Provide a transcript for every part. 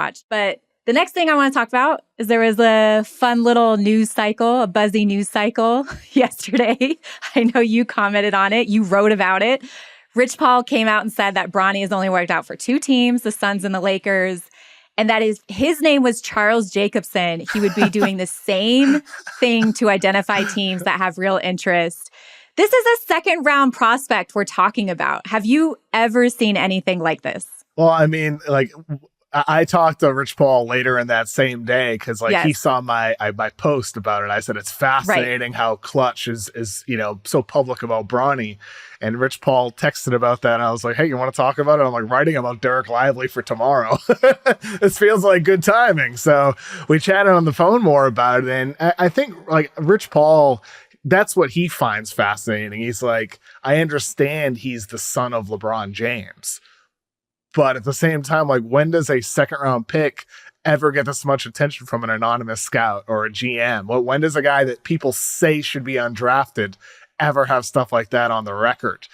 watch. But the next thing I want to talk about is there was a fun little news cycle, a buzzy news cycle yesterday. I know you commented on it. You wrote about it. Rich Paul came out and said that Bronny has only worked out for 2 teams, the Suns and the Lakers, and that his name was Charles Jacobson. He would be doing the same thing to identify teams that have real interest. This is a second round prospect we're talking about. Have you ever seen anything like this? Well, I mean, like, I talked to Rich Paul later in that same day because he saw my post about it. I said it's fascinating how Clutch is so public about Bronny, and Rich Paul texted about that. And I was like, hey, you want to talk about it? I'm like writing about Derek Lively for tomorrow. This feels like good timing. So we chatted on the phone more about it, and I think like Rich Paul, that's what he finds fascinating. He's like, I understand he's the son of LeBron James. But at the same time, like, when does a second round pick ever get this much attention from an anonymous scout or a GM? Well, when does a guy that people say should be undrafted ever have stuff like that on the record?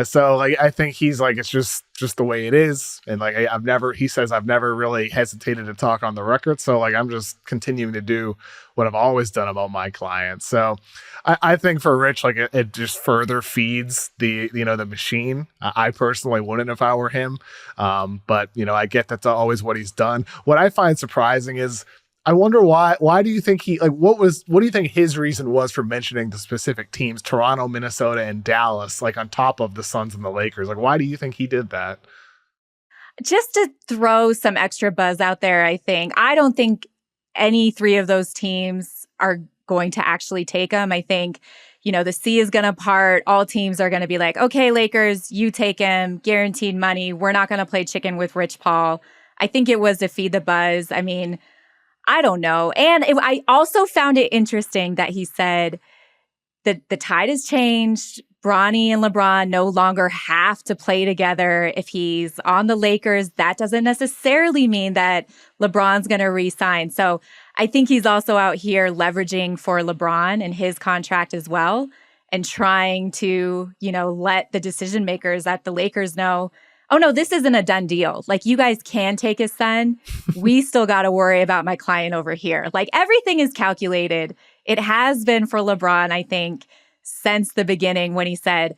So like, I think he's like, it's just the way it is. And like, he says, I've never really hesitated to talk on the record. So like, I'm just continuing to do what I've always done about my clients. So I think for Rich, like it just further feeds the machine. I personally wouldn't if I were him. But I get that's always what he's done. What I find surprising is, I wonder why do you think what do you think his reason was for mentioning the specific teams, Toronto, Minnesota, and Dallas, like on top of the Suns and the Lakers? Like, why do you think he did that? Just to throw some extra buzz out there, I think. I don't think any 3 of those teams are going to actually take him. I think, the sea is going to part. All teams are going to be like, okay, Lakers, you take him, guaranteed money. We're not going to play chicken with Rich Paul. I think it was to feed the buzz. I mean, I don't know. And I also found it interesting that he said that the tide has changed. Bronny and LeBron no longer have to play together. If he's on the Lakers, that doesn't necessarily mean that LeBron's going to re-sign. So I think he's also out here leveraging for LeBron and his contract as well, and trying to, let the decision makers at the Lakers know, oh no, this isn't a done deal. Like, you guys can take his son. We still got to worry about my client over here. Like, everything is calculated. It has been for LeBron, I think, since the beginning when he said,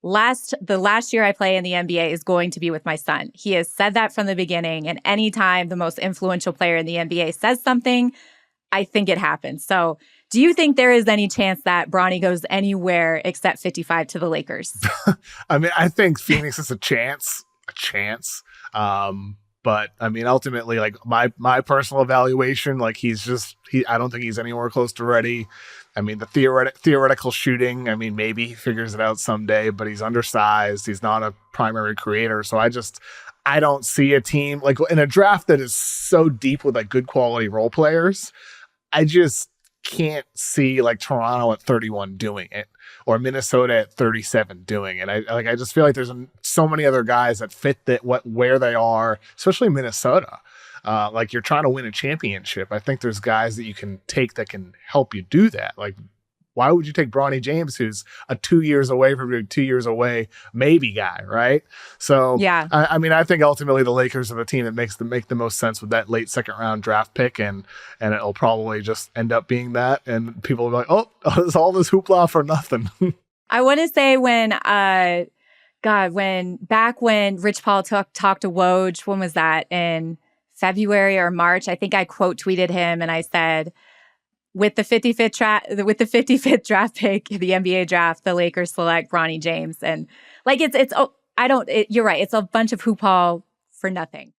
the last year I play in the NBA is going to be with my son. He has said that from the beginning. And anytime the most influential player in the NBA says something, I think it happens. So do you think there is any chance that Bronny goes anywhere except 55 to the Lakers? I mean, I think Phoenix is a chance. But I mean, ultimately, like my personal evaluation, like I don't think he's anywhere close to ready. I mean, the theoretical shooting, I mean, maybe he figures it out someday, but he's undersized. He's not a primary creator. So I don't see a team like in a draft that is so deep with like good quality role players. I just can't see like Toronto at 31 doing it, or Minnesota at 37 doing it. I just feel like there's so many other guys that fit where they are, especially Minnesota. Like, you're trying to win a championship. I think there's guys that you can take that can help you do that. Like, why would you take Bronny James, who's a 2 years away from being 2 years away maybe guy, right? So yeah, I mean, I think ultimately the Lakers are the team that make the most sense with that late second round draft pick, and it'll probably just end up being that, and people will be like, oh, it's all this hoopla for nothing. I want to say when Rich Paul talked to Woj, when was that, in February or March? I think I quote tweeted him and I said, with the 55th draft pick, the NBA draft, the Lakers select Bronny James. And like, you're right. It's a bunch of hoopla for nothing.